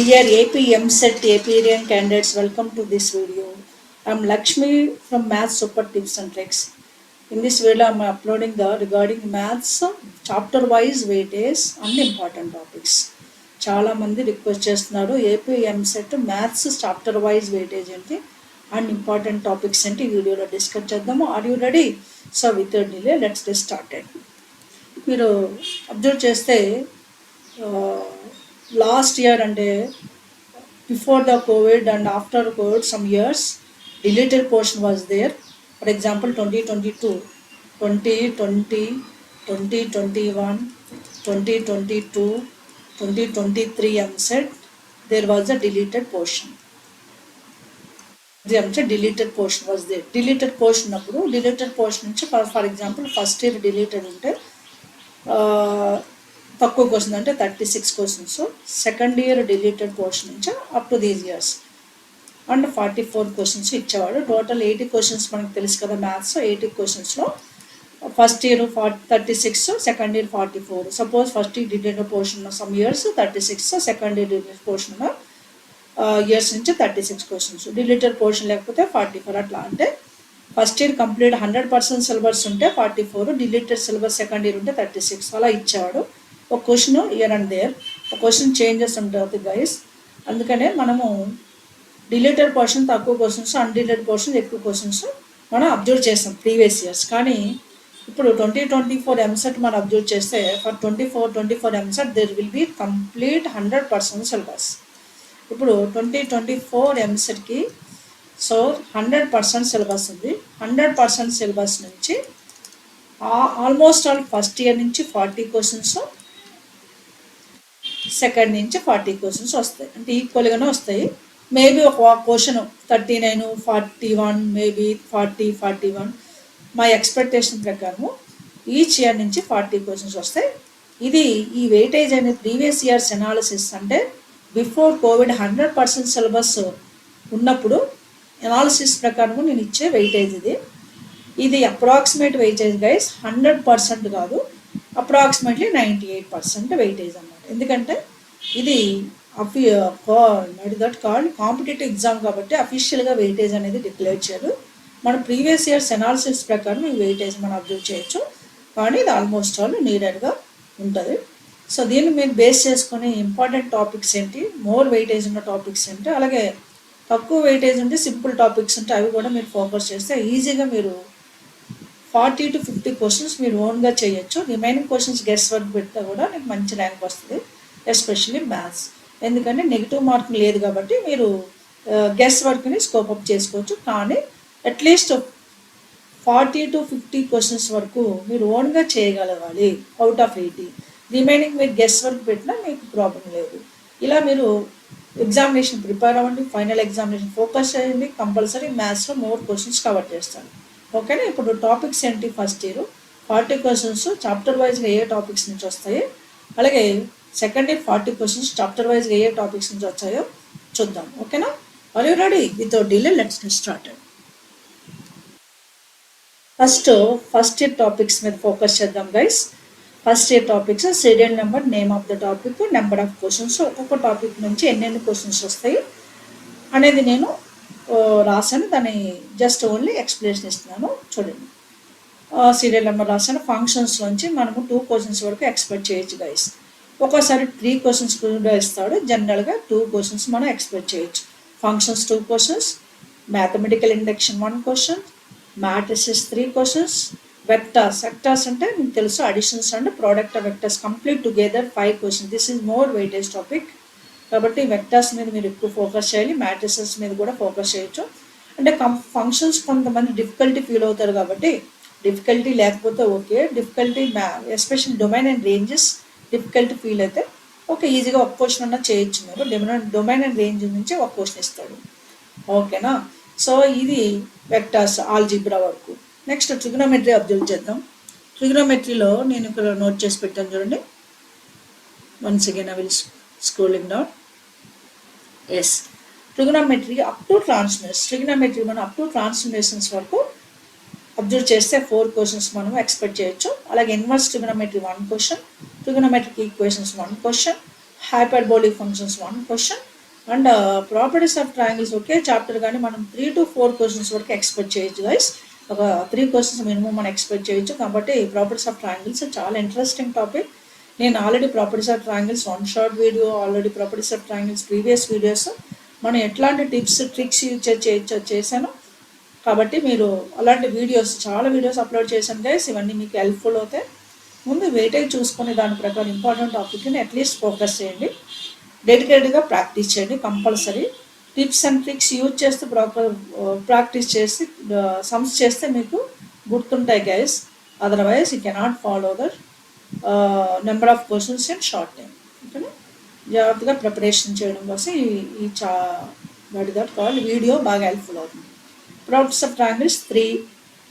Dear AP MSET APRN candidates, welcome to this video. I am Lakshmi from Maths Super Tips and Tricks. In this video, I am uploading the regarding maths chapter wise weightage and important topics. చాలా మంది request చేస్తున్నారు AP EAMCET maths chapter wise weightage ఏంటి and important topics ఏంటి ఈ వీడియోలో discuss చేద్దాము. Are you ready? So with delay let's get started. మీరు observe చేస్తే లాస్ట్ ఇయర్ అంటే before the Covid and after Covid some years deleted portion was there. For example 2022, 2020, 2021, 2022, 2023 MSET there was a deleted portion. Deleted portion was there. Deleted portion అప్పుడు deleted portion నుంచి for example first year deleted ఉంటే తక్కువ question అంటే 36 questions, second year deleted portion నుంచి up to these years and 44 questions ఇచ్చేవాడు. Total 80 questions మనకు తెలుసు కదా మ్యాథ్స్. 80 క్వశ్చన్స్లో first year 36, second year 44. Suppose first year deleted portion some years 36, second year deleted portion years నుంచి 36 questions, deleted portion లేకపోతే 44. అట్లా అంటే ఫస్ట్ ఇయర్ కంప్లీట్ 100% సిలబస్ ఉంటే 44, డిలీటెడ్ సిలబస్ సెకండ్ ఇయర్ ఉంటే 36 అలా ఇచ్చేవాడు. ఒక క్వశ్చన్ ఇయర్ అండ్ దేర్, ఒక క్వశ్చన్ చేంజెస్ ఉంటుంది గైస్. అందుకనే మనము డిలీటెడ్ పోర్షన్ తక్కువ క్వశ్చన్స్, అన్డిలీటెడ్ పోర్షన్ ఎక్కువ క్వశ్చన్స్ మనం అబ్జర్వ్ చేస్తాం ప్రీవియస్ ఇయర్స్. కానీ ఇప్పుడు 2024 ఎంసెట్ మనం అబ్జర్వ్ చేస్తే for 24 EAMCET there will be complete 100% syllabus. ఇప్పుడు 2024 ఎంసెట్కి సో 100% సిలబస్ ఉంది. 100% సిలబస్ నుంచి ఆల్మోస్ట్ ఆల్ ఫస్ట్ ఇయర్ నుంచి 40 క్వశ్చన్స్, సెకండ్ నుంచి 40 క్వశ్చన్స్ వస్తాయి. అంటే ఈక్వల్గానే వస్తాయి. మేబీ ఒక క్వశ్చన్ 39, 41, మేబీ 40, 41 మా ఎక్స్పెక్టేషన్ ప్రకారము ఈచ్ ఇయర్ నుంచి 40 క్వశ్చన్స్ వస్తాయి. ఇది ఈ వెయిటేజ్ అనేది ప్రీవియస్ ఇయర్స్ ఎనాలిసిస్ అంటే బిఫోర్ కోవిడ్ 100% సిలబస్ ఉన్నప్పుడు ఎనాలిసిస్ ప్రకారము నేను ఇచ్చే వెయిటేజ్ ఇది అప్రాక్సిమేట్ వెయిటేజ్ గైస్, 100% కాదు, అప్రాక్సిమేట్లీ 98% వెయిటేజ్ అన్నమాట. ఎందుకంటే ఇది దట్ కాల్డ్ కాంపిటేటివ్ ఎగ్జామ్ కాబట్టి అఫీషియల్గా వెయిటేజ్ అనేది డిక్లేర్ చేయరు. మన ప్రీవియస్ ఇయర్స్ ఎనాలిసిస్ ప్రకారం ఈ వెయిటేజ్ మనం అబ్జర్వ్ చేయొచ్చు. కానీ ఇది ఆల్మోస్ట్ ఆల్ నీడెడ్గా ఉంటుంది. సో దీన్ని మీరు బేస్ చేసుకొని ఇంపార్టెంట్ టాపిక్స్ ఏంటి, మోర్ వెయిటేజ్ ఉన్న టాపిక్స్ ఏంటి, అలాగే తక్కువ వెయిటేజ్ ఉంటే సింపుల్ టాపిక్స్ ఉంటే అవి కూడా మీరు ఫోకస్ చేస్తే ఈజీగా మీరు 40 to 50 క్వశ్చన్స్ మీరు ఓన్గా చేయొచ్చు. రిమైనింగ్ క్వశ్చన్స్ గెస్ వర్క్ పెడితే కూడా మీకు మంచి ర్యాంక్ వస్తుంది, ఎస్పెషల్లీ మ్యాథ్స్. ఎందుకంటే నెగిటివ్ మార్కింగ్ లేదు కాబట్టి మీరు గెస్ వర్క్ని స్కోపప్ చేసుకోవచ్చు. కానీ అట్లీస్ట్ 40 to 50 క్వశ్చన్స్ వరకు మీరు ఓన్గా చేయగలగాలి అవుట్ ఆఫ్ 80. రిమైనింగ్ మీరు గెస్ వర్క్ పెట్టినా మీకు ప్రాబ్లం లేదు. ఇలా మీరు ఎగ్జామినేషన్ ప్రిపేర్ అవ్వండి, ఫైనల్ ఎగ్జామినేషన్ ఫోకస్ చేయండి. కంపల్సరీ మ్యాథ్స్లో మోర్ క్వశ్చన్స్ కవర్ చేస్తాను. ఓకేనా? ఇప్పుడు టాపిక్స్ ఏంటి, ఫస్ట్ ఇయర్ 40 క్వశ్చన్స్ చాప్టర్ వైజ్గా ఏ టాపిక్స్ నుంచి వస్తాయి, అలాగే సెకండ్ ఇయర్ 40 క్వశ్చన్స్ చాప్టర్ వైజ్గా ఏ టాపిక్స్ నుంచి వచ్చాయో చూద్దాం. ఓకేనా? Are you ready? Without delay let's get started. First year topics మీద ఫోకస్ చేద్దాం guys. First year topics serial number, name of the topic, number of questions, ఒక్కొక్క టాపిక్ నుంచి ఎన్నెన్ని క్వశ్చన్స్ వస్తాయి అనేది నేను రాశాను. దాన్ని జస్ట్ ఓన్లీ ఎక్స్ప్లెనేషన్ ఇస్తున్నాను. చూడండి, సీరియల్ నెంబర్ రాశాను. ఫంక్షన్స్ నుంచి మనము 2 క్వశ్చన్స్ వరకు ఎక్స్పెక్ట్ చేయొచ్చు గైస్. ఒక్కోసారి 3 క్వశ్చన్స్ కూడా ఇస్తాడు. జనరల్గా 2 క్వశ్చన్స్ మనం ఎక్స్పెక్ట్ చేయొచ్చు. Functions 2 questions, mathematical induction 1 question, matrices 3 questions, vectors అంటే మీకు తెలుసు additions and product of vectors complete together 5 questions. This is more weightage topic కాబట్టి వెక్టర్స్ మీద మీరు ఎక్కువ ఫోకస్ చేయాలి, మ్యాట్రిసెస్ మీద కూడా ఫోకస్ చేయొచ్చు. అంటే ఫంక్షన్స్ కొంతమంది డిఫికల్టీ ఫీల్ అవుతారు కాబట్టి డిఫికల్టీ లేకపోతే okay, difficulty special domain and ranges difficulty feel అయితే ఓకే, ఈజీగా ఒక క్వశ్చన్ అన్నా చేయొచ్చు. మీరు డొమైన్ అండ్ రేంజ్ నుంచి ఒక క్వశ్చన్ ఇస్తాడు. ఓకేనా? సో ఇది వెక్టర్స్ ఆల్జీబ్రా వరకు. నెక్స్ట్ ట్రిగ్నోమెట్రీ అబ్జర్వ్ చేద్దాం. ట్రిగ్నోమెట్రీలో నేను ఇక్కడ నోట్ చేసి పెట్టాను చూడండి. Once again I will scrolling down. Yes, trigonometry up to transformations. Trigonometry మనం అప్ టు ట్రాన్స్ఫర్మేషన్స్ వరకు అబ్జర్వ్ చేస్తే 4 క్వశ్చన్స్ మనం ఎక్స్పెక్ట్ చేయొచ్చు. అలాగే inverse trigonometry 1 question, trigonometric equations 1 question, hyperbolic functions 1 question, and properties of triangles ఒకే chapter కానీ మనం 3 to 4 questions వరకు ఎక్స్పెక్ట్ చేయొచ్చు గైస్. ఒక 3 క్వశ్చన్స్ మినిమం మనం ఎక్స్పెక్ట్ చేయొచ్చు. కాబట్టి ప్రాపర్టీస్ ఆఫ్ ట్రయాంగిల్స్ చాలా ఇంట్రెస్టింగ్ టాపిక్. నేను already properties of triangles 1 short video, already properties of triangles previous videos మనం ఎట్లాంటి టిప్స్ ట్రిక్స్ యూజ్ చేయొచ్చో చేశాను. కాబట్టి మీరు అలాంటి వీడియోస్ చాలా వీడియోస్ అప్లోడ్ చేశాను గైస్. ఇవన్నీ మీకు హెల్ప్ఫుల్ అవుతాయి. ముందు వెయిటేజ్ చూసుకుని దాని ప్రకారం ఇంపార్టెంట్ టాపిక్ని అట్లీస్ట్ ఫోకస్ చేయండి. డెడికేటెడ్గా ప్రాక్టీస్ చేయండి compulsory. Tips and tricks use చేస్తూ ప్రాక్టీస్ చేసి సమ్స్ చేస్తే మీకు గుర్తుంటాయి guys. Otherwise you cannot follow the number of questions in short time. ఓకేనా, జాగ్రత్తగా ప్రిపరేషన్ చేయడం కోసం ఈ దట్ కాల్ వీడియో బాగా హెల్ప్ఫుల్ అవుతుంది. Properties of triangles 3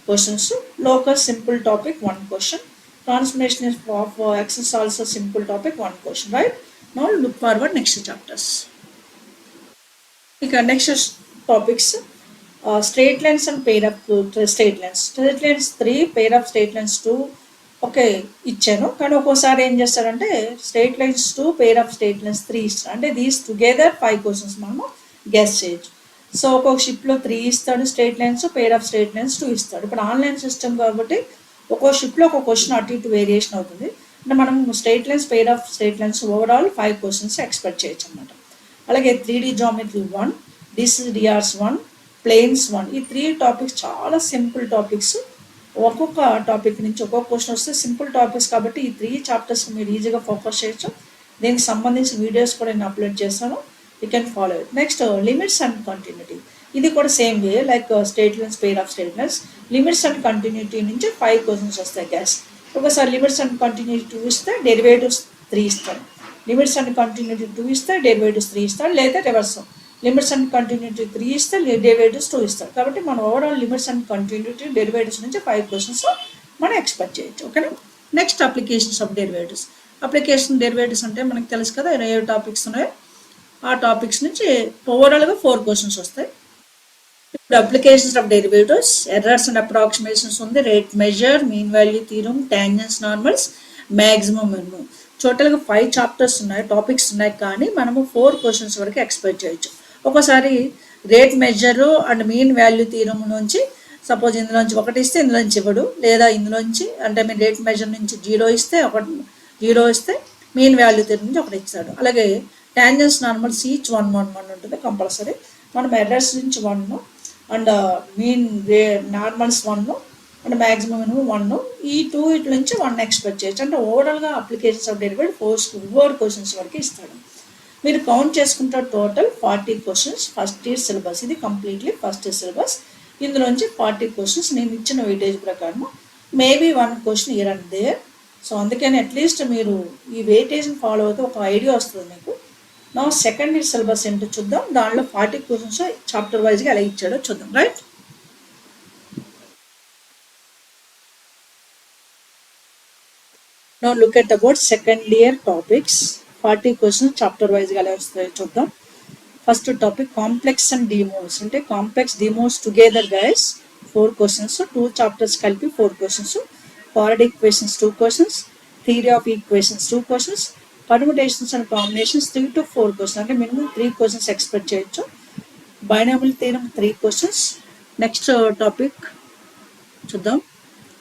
questions. Locus simple topic 1 question. Transformation of x is also simple topic 1 question, right? Now look forward next chapters. Next topics, straight lines and pair of straight lines. Straight lines 3, pair of straight lines 2. Okay ఇచ్చాను, కానీ ఒక్కోసారి ఏం చేస్తారంటే straight lines 2, pair of straight lines 3 ఇస్తారు. అంటే these together 5 questions మనము guess చేయొచ్చు. So ఒక్కొక్క షిప్లో 3 ఇస్తాడు straight lines, pair of straight lines 2 ఇస్తాడు. ఇప్పుడు ఆన్లైన్ సిస్టమ్ కాబట్టి ఒక్కో షిప్లో ఒక క్వశ్చన్ అటు ఇటు వేరియేషన్ అవుతుంది. అంటే మనం straight lines, pair of straight lines overall 5 questions expect చేయొచ్చు అనమాట. అలాగే 3D జామెట్రీ 1, DCDRs 1, ప్లేన్స్ 1. ఈ 3 టాపిక్స్ చాలా సింపుల్ టాపిక్స్. ఒక్కొక్క టాపిక్ నుంచి ఒక్కొక్క క్వశ్చన్ వస్తే సింపుల్ టాపిక్స్ కాబట్టి ఈ 3 చాప్టర్స్ మీరు ఈజీగా ఫోకస్ చేయొచ్చు. దీనికి సంబంధించిన వీడియోస్ కూడా నేను అప్లోడ్ చేస్తాను, you can follow it. Next limits and continuity. ఇది కూడా same way like straight lines, pair of straight lines. Limits and continuity నుంచి 5 క్వశ్చన్స్ వస్తాయి గ్యాస్. ఒకసారి లిమిట్స్ అండ్ కంటిన్యూటీ 2 ఇస్తే డెరివేటివ్స్ 3 ఇస్తాడు. లిమిట్స్ అండ్ కంటిన్యూటీ 2 ఇస్తే డెరివేటివ్స్ 3 ఇస్తాడు, లేదా రివర్స్ లిమిట్స్ అండ్ కంటిన్యూటీ 3 ఇస్తే డెరివేటివ్స్ 2 ఇస్తారు. కాబట్టి మనం overall limits and continuity derivatives నుంచి 5 క్వశ్చన్స్ మనం ఎక్స్పెక్ట్ చేయొచ్చు. ఓకేనా. Next applications of derivatives. Application derivatives అంటే మనకు తెలుసు కదా ఏ టాపిక్స్ ఉన్నాయో ఆ టాపిక్స్ నుంచి ఓవరాల్గా 4 క్వశ్చన్స్ వస్తాయి. ఇప్పుడు applications of derivatives, errors and approximations ఉంది, rate measure, mean value theorem, tangents, normals, maximum, minimum. టోటల్గా 5 చాప్టర్స్ ఉన్నాయి, టాపిక్స్ ఉన్నాయి, కానీ మనము 4 క్వశ్చన్స్ వరకు ఎక్స్పెక్ట్ చేయొచ్చు. ఒక్కోసారి rate measure and mean value theorem నుంచి సపోజ్ ఇందులోంచి 1 ఇస్తే ఇందులోంచి ఇవ్వడు, లేదా ఇందులోంచి అంటే మీ రేట్ మెజర్ నుంచి 0 ఇస్తే 0 ఇస్తే మీన్ వాల్యూ థీరం నుంచి 1 ఇస్తాడు. అలాగే టాంజెన్స్, నార్మల్స్ ఈచ్ 1 1 1 ఉంటుంది కంపల్సరీ. మనం ఎర్రర్స్ నుంచి 1 and mean normals 1 and maximum minimum 1, ఈ 2 ఇట్ల నుంచి 1 ఎక్స్పెక్ట్ చేయొచ్చు. అంటే ఓవరాల్గా అప్లికేషన్స్ ఆఫ్ డెరివేటివ్ 4 క్వశ్చన్స్ వరకు ఇస్తాడు. మీరు కౌంట్ చేసుకుంటారు total 40 questions first year syllabus. ఇది కంప్లీట్లీ ఫస్ట్ ఇయర్ సిలబస్. ఇందులోంచి 40 క్వశ్చన్స్ నేను ఇచ్చిన వెయిటేజ్ ప్రకారం maybe 1 question year and there. So అందుకని అట్లీస్ట్ మీరు ఈ వెయిటేజ్ని ఫాలో అవుతే ఒక ఐడియా వస్తుంది మీకు. నా సెకండ్ ఇయర్ సిలబస్ ఏంటో చూద్దాం. దానిలో 40 క్వశ్చన్స్ చాప్టర్ వైజ్గా ఎలా ఇచ్చాడో చూద్దాం. Right. Now look at about second year topics. 40 questions chapter wise గా వస్తాయి చూద్దాం. First topic complex and De Moivre's. అంటే complex De Moivre's together guys 4 questions, 2 chapters కలిపి 4 questions. Quadratic equations 2 questions, theory of equations 2 questions, permutations and combinations 3 to 4 questions. అంటే minimum 3 questions expect చేయొచ్చు. Binomial theorem 3 questions. Next topic చూద్దాం.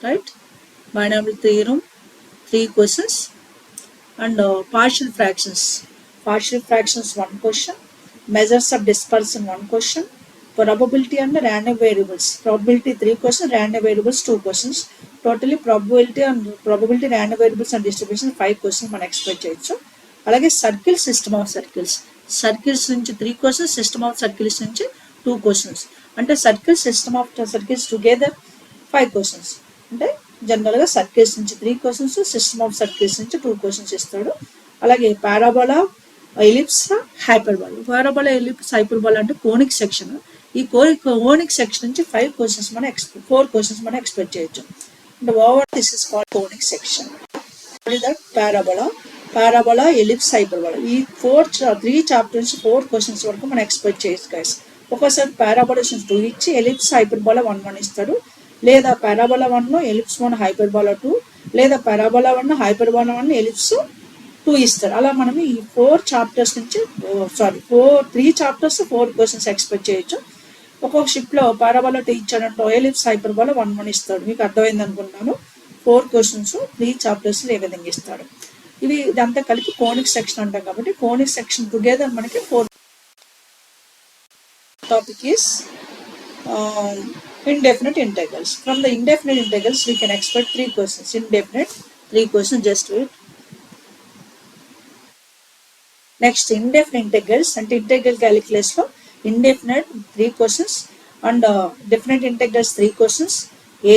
Right, binomial theorem 3 questions and partial fractions 1 question, measures of dispersion 1 question, probability and random variables, probability 3 questions, random variables 2 questions. Totally probability random variables and distribution 5 questions మనం expect చేయొచ్చు. అలాగే circle, system of circles నుంచి 3 questions, system of circles నుంచి 2 questions. అంటే circle, system of circles together 5 questions. అంటే జనరల్గా circles నుంచి 3 questions, system of circles నుంచి 2 క్వశ్చన్స్ ఇస్తాడు. అలాగే parabola, ellipse, hyperbola. Parabola, ellipse, hyperbola అంటే కోనిక్ సెక్షన్. ఈ కోనిక్ సెక్షన్ నుంచి 4 క్వశ్చన్స్ మనం ఎక్స్పెక్ట్ చేయొచ్చు. అంటే over this is called conic section. Parabola, ellipse, hyperbola. ఈ 3 చాప్టర్స్ 4 క్వశ్చన్స్ వరకు మనం ఎక్స్పెక్ట్ చేయొచ్చు గైస్. ఒకసారి పారాబోలా 2 ఇచ్చి ఎలిప్స్, హైపర్బోలా 1 1 ఇస్తాడు, లేదా పారాబోలా 1, ఎలిప్స్ 1, హైపర్బోలా 2, లేదా పారాబోలా 1, హైపర్బోలా 1, ఎలిప్స్ 2 2 ఇస్తాడు. అలా మనం ఈ 4 చాప్టర్స్ నుంచి 3 చాప్టర్స్ 4 క్వశ్చన్స్ ఎక్స్పెక్ట్ చేయొచ్చు. ఒక్కొక్క షిప్లో పారాబోలా ఇచ్చాడంటే ఎలిప్స్ హైపర్బోలా 1 ఇస్తాడు. మీకు అర్థమైంది అనుకుంటున్నాను. 4 క్వశ్చన్స్ 3 చాప్టర్స్ ఏ విధంగా ఇస్తాడు. ఇదంతా కలిపి కోనిక్ సెక్షన్ అంటాం కాబట్టి కోనిక్ సెక్షన్ టుగెదర్ మనకి 4 topic is indefinite integrals. From the indefinite integrals we can expect 3 questions. Indefinite 3 questions, just wait. Next, indefinite integrals and integral calculus lo indefinite 3 questions and definite integrals 3 questions.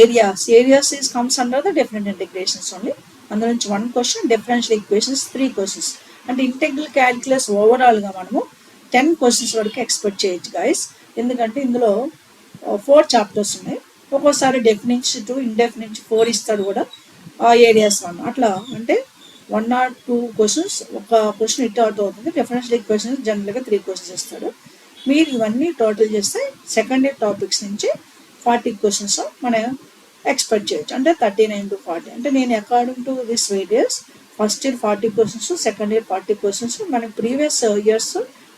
Areas comes under the definite integrations only. Under 1 question, differential equations 3 questions. And integral calculus overall ga manamu 10 questions వరకు expect చేయొచ్చు guys. ఎందుకంటే ఇందులో 4 chapters ఉన్నాయి. ఒక్కోసారి definite 2 indefinite 4 ఇస్తాడు కూడా ఆ areas 1 అట్లా. అంటే 1 or 2 క్వశ్చన్స్ ఒక క్వశ్చన్ ఇట్ అవుట్ అవుతుంది. డిఫరెన్షియల్ ఈక్వేషన్స్ జనరల్గా 3 క్వశ్చన్స్ ఇస్తాడు. మీరు ఇవన్నీ టోటల్ చేస్తే సెకండ్ ఇయర్ టాపిక్స్ నుంచి 40 క్వశ్చన్స్ మనం ఎక్స్పెక్ట్ చేయొచ్చు. అంటే 39 to 40. అంటే నేను according to this various first year 40 questions, second year 40 questions. మనకి previous years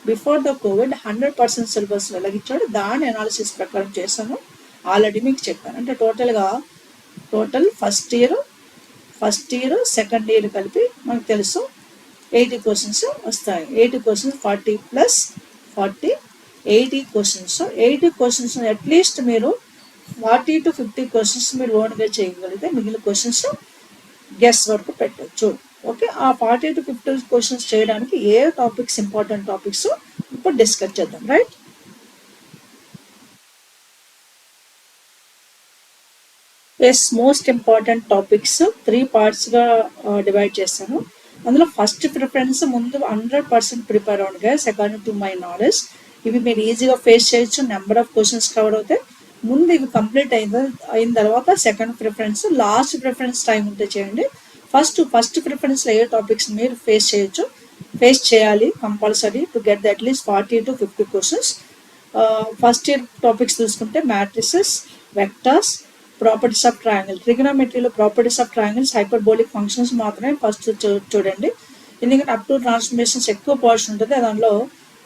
before the COVID 100% syllabus వెలిగించాడు. దాని అనాలిసిస్ ప్రకారం చేశాను, ఆల్రెడీ మీకు చెప్పాను. అంటే total first year second year కలిపి మనకు తెలుసు 80 క్వశ్చన్స్ వస్తాయి. 80 క్వశ్చన్స్ 40 + 40 80 క్వశ్చన్స్. 80 క్వశ్చన్స్ అట్లీస్ట్ మీరు 40 to 50 క్వశ్చన్స్ మీరు ఓన్గా చేయగలిగితే మిగిలిన క్వశ్చన్స్ గెస్ వరకు పెట్టచ్చు. ఓకే, ఆ 40 to 50 క్వశ్చన్స్ చేయడానికి ఏ టాపిక్స్ ఇంపార్టెంట్ టాపిక్స్ ఇప్పుడు డిస్కస్ చేద్దాం. రైట్, మోస్ట్ ఇంపార్టెంట్ టాపిక్స్ 3 పార్ట్స్గా డివైడ్ చేస్తాను. అందులో ఫస్ట్ ప్రిఫరెన్స్ ముందు 100% ప్రిపేర్ అవ్వండి guys according to my knowledge. ఇవి మీరు ఈజీగా ఫేస్ చేయొచ్చు. నెంబర్ ఆఫ్ క్వశ్చన్స్ కవర్ అవుతాయి. ముందు ఇవి కంప్లీట్ అయిన తర్వాత second preference, last preference time ఉంటే చేయండి. ఫస్ట్ ప్రిఫరెన్స్లో ఏ టాపిక్స్ మీరు ఫేస్ చేయాలి compulsory to get the at least 40 to 50 questions. First year topics చూసుకుంటే matrices, vectors, properties of triangle. ట్రిగనోమెట్రీలో properties of triangles, hyperbolic functions మాత్రమే ఫస్ట్ చూడండి. ఎందుకంటే అప్ టు ట్రాన్స్ఫర్మేషన్స్ ఎక్కువ పోర్షన్ ఉంటుంది. దానిలో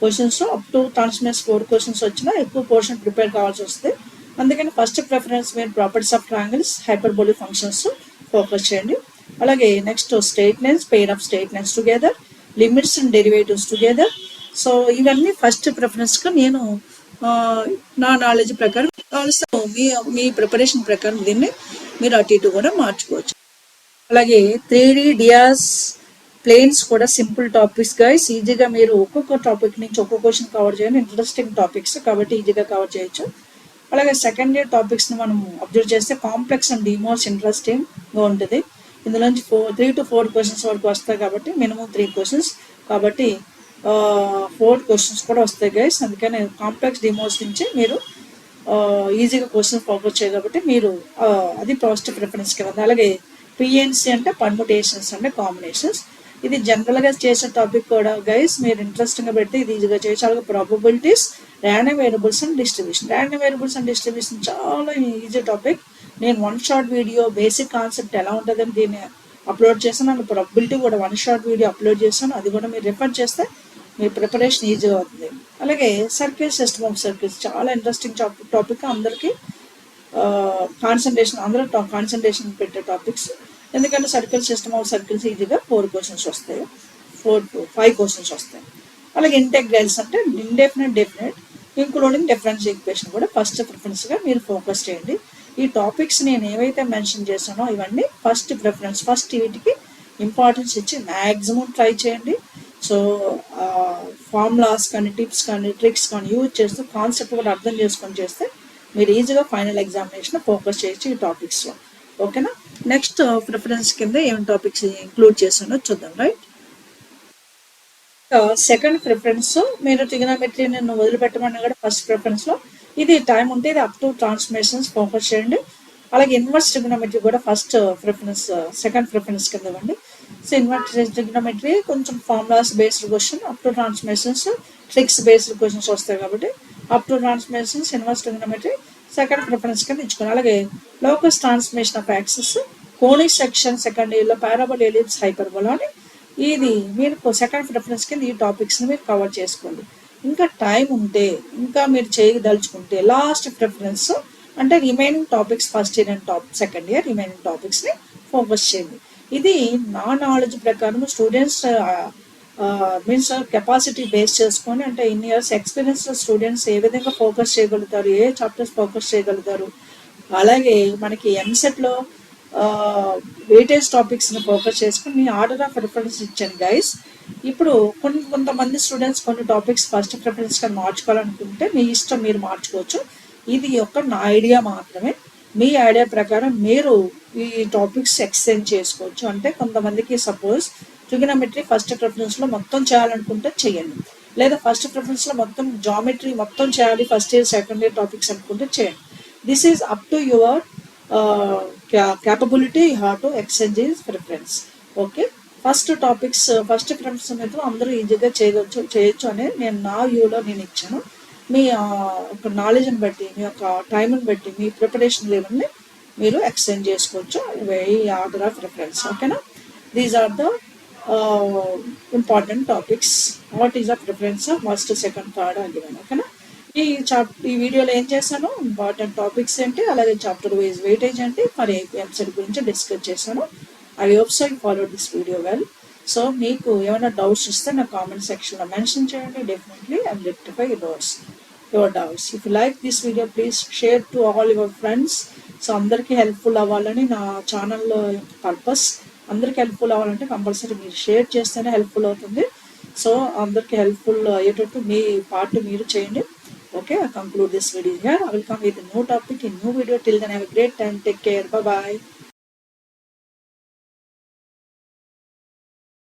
questions up to transformation 4 questions వచ్చినా ఎక్కువ పోర్షన్ ప్రిపేర్ కావాల్సి వస్తుంది. అందుకని ఫస్ట్ ప్రిఫరెన్స్ మీరు properties of triangles, hyperbolic functions focus చేయండి. అలాగే next straight lines, pair of straight lines together, limits and derivatives together. So ఇవన్నీ ఫస్ట్ ప్రిఫరెన్స్గా నేను నా నాలెడ్జ్ ప్రకారం, ఆల్సో మీ ప్రిపరేషన్ ప్రకారం దీన్ని మీరు అటు ఇటు కూడా మార్చుకోవచ్చు. అలాగే 3D డియాస్ ప్లేన్స్ కూడా సింపుల్ టాపిక్స్ గైస్. ఈజీగా మీరు ఒక్కొక్క టాపిక్ నుంచి ఒక్కొక్క క్వశ్చన్ కవర్ చేయండి. ఇంట్రెస్టింగ్ టాపిక్స్ కాబట్టి ఈజీగా కవర్ చేయొచ్చు. అలాగే సెకండ్ ఇయర్ టాపిక్స్ని మనం అబ్జర్వ్ చేస్తే కాంప్లెక్స్ అండ్ డిమోస్ట్ ఇంట్రెస్టింగ్గా ఉంటుంది. ఇందులోంచి 3 to 4 క్వశ్చన్స్ వరకు వస్తాయి కాబట్టి మినిమం 3 క్వశ్చన్స్ కాబట్టి 4 క్వశ్చన్స్ కూడా వస్తాయి గైస్. అందుకని కాంప్లెక్స్ డిమోస్ నుంచి మీరు ఈజీగా క్వశ్చన్స్ ఫోకస్ చేయాలి కాబట్టి మీరు అది పాజిటివ్ ప్రిఫరెన్స్ కింద. అలాగే పిఎన్సి అంటే పర్ముటేషన్స్ అంటే కాంబినేషన్స్. ఇది జనరల్గా చేసే టాపిక్ కూడా గైస్. మీరు ఇంట్రెస్టింగ్గా పెడితే ఇది ఈజీగా చేయొచ్చు. అలాగే probabilities, random variables and distribution. Random variables and distribution చాలా ఈజీ టాపిక్. నేను 1 షార్ట్ వీడియో బేసిక్ కాన్సెప్ట్ ఎలా ఉంటుందని దీన్ని అప్లోడ్ చేశాను. అండ్ ప్రాబబిలిటీ కూడా 1 షార్ట్ వీడియో అప్లోడ్ చేశాను. అది కూడా మీరు రిఫర్ చేస్తే మీ ప్రిపరేషన్ ఈజీగా అవుతుంది. అలాగే సర్కిల్, సిస్టమ్ ఆఫ్ సర్కిల్స్ చాలా ఇంట్రెస్టింగ్ టాపిక్. అందరికీ కాన్సన్ట్రేషన్ పెట్టే టాపిక్స్. ఎందుకంటే సర్కిల్, సిస్టమ్ ఆఫ్ సర్కిల్స్ ఈజీగా 4 క్వశ్చన్స్ వస్తాయి, 4 to 5 క్వశ్చన్స్ వస్తాయి. అలాగే ఇంటెగ్రల్స్ అంటే indefinite, definite including differential equation కూడా ఫస్ట్ ప్రిఫరెన్స్గా మీరు ఫోకస్ చేయండి. ఈ టాపిక్స్ నేను ఏవైతే మెన్షన్ చేశానో ఇవన్నీ ఫస్ట్ ప్రిఫరెన్స్. ఫస్ట్ వీటికి ఇంపార్టెన్స్ ఇచ్చి మ్యాక్సిమం ట్రై చేయండి. సో ఫార్ములాస్ కానీ, టిప్స్ కానీ, ట్రిక్స్ కానీ యూజ్ చేస్తూ కాన్సెప్ట్ కూడా అర్థం చేసుకొని చేస్తే మీరు ఈజీగా ఫైనల్ ఎగ్జామినేషన్ ఫోకస్ చేయొచ్చు ఈ టాపిక్స్లో. ఓకేనా, నెక్స్ట్ ప్రిఫరెన్స్ కింద ఏం టాపిక్స్ ఇంక్లూడ్ చేశానో చూద్దాం. రైట్, సెకండ్ ప్రిఫరెన్స్ మీరు ట్రిగనోమెట్రీ నేను వదిలిపెట్టమన్నా కూడా ఫస్ట్ ప్రిఫరెన్స్లో ఇది టైం ఉంటే ఇది అప్ టు ట్రాన్స్ఫర్మేషన్స్ ఫోకస్ చేయండి. అలాగే ఇన్వర్స్ ట్రిగనోమెట్రీ కూడా ఫస్ట్ ప్రిఫరెన్స్, సెకండ్ ప్రిఫరెన్స్ కింద ఇవ్వండి. సో ఇన్వర్స్ ట్రిగనోమెట్రీ కొంచెం formulas based question, up to transformations tricks based questions వస్తాయి కాబట్టి up to transformations, inverse trigonometry second preference కింద ఇచ్చుకోండి. అలాగే locus transformation of axis, conic section second ఇయర్లో పారాబోలా, ఎలిప్స్, హైపర్బోలా అని ఇది మీరు సెకండ్ ప్రిఫరెన్స్ కింద ఈ టాపిక్స్ని మీరు కవర్ చేసుకోండి. ఇంకా టైం ఉంటే ఇంకా మీరు చేయదలుచుకుంటే లాస్ట్ ప్రిఫరెన్స్ అంటే remaining topics first year and second year remaining టాపిక్స్ని ఫోకస్ చేయండి. ఇది నా నాలెడ్జ్ ప్రకారం స్టూడెంట్స్ మీన్స్ కెపాసిటీ బేస్ చేసుకొని అంటే ఇన్ ఇయర్స్ ఎక్స్పీరియన్స్ స్టూడెంట్స్ ఏ విధంగా ఫోకస్ చేయగలుగుతారు, ఏ చాప్టర్స్ ఫోకస్ చేయగలుగుతారు, అలాగే మనకి ఎంసెట్లో వెయిటేజ్ టాపిక్స్ని ఫోకస్ చేసుకుని ఆర్డర్ ఆఫ్ ప్రిఫరెన్స్ ఇచ్చాను గైస్. ఇప్పుడు కొంతమంది స్టూడెంట్స్ కొన్ని టాపిక్స్ ఫస్ట్ ప్రిఫరెన్స్గా మార్చుకోవాలనుకుంటే మీ ఇష్టం, మీరు మార్చుకోవచ్చు. ఇది నా ఐడియా మాత్రమే. మీ ఐడియా ప్రకారం మీరు ఈ టాపిక్స్ ఎక్స్టెండ్ చేసుకోవచ్చు. అంటే కొంతమందికి సపోజ్ ట్రిగనోమెట్రీ ఫస్ట్ ప్రిఫరెన్స్లో మొత్తం చేయాలనుకుంటే చేయండి, లేదా ఫస్ట్ ప్రిఫరెన్స్లో మొత్తం జామెట్రీ మొత్తం చేయాలి first year second year topics అనుకుంటే చేయండి. This is up to your capability. You have to exchange his preference. Okay, first topics first preference మీద అందరూ ఈజీగా చేయొచ్చు అనేది నేను నా వ్యూలో నేను ఇచ్చాను. మీ యొక్క నాలెడ్జ్ని బట్టి, మీ యొక్క టైంని బట్టి, మీ ప్రిపరేషన్ లెవెల్ని మీరు ఎక్స్టెండ్ చేసుకోవచ్చు ఈ ఆర్డర్ ఆఫ్ ప్రిఫరెన్స్. ఓకేనా? These are the important topics. What is the preference of first second third again. ఓకేనా? ఈ వీడియోలో ఏం చేశాను, ఇంపార్టెంట్ టాపిక్స్ ఏంటి, అలాగే చాప్టర్ వైజ్ వెయిటేజ్ ఏంటి, మరి ఎంసెట్ గురించి డిస్కస్ చేశాను. I hope so you follow this video well. So మీకు ఏమైనా డౌట్స్ ఇస్తే నా కామెంట్ సెక్షన్లో మెన్షన్ చేయండి. Definitely I will rectify your doubts. If you like this video please share to all your friends. So అందరికీ helpful అవ్వాలని నా ఛానల్లో పర్పస్. అందరికీ హెల్ప్ఫుల్ అవ్వాలంటే కంపల్సరీ మీరు షేర్ చేస్తేనే హెల్ప్ఫుల్ అవుతుంది. సో అందరికీ హెల్ప్ఫుల్ అయ్యేటట్టు మీ పార్ట్ మీరు చేయండి. Okay, I conclude this video here. I will come with a new topic in new video. Till then, have a great time. Take care. Bye bye.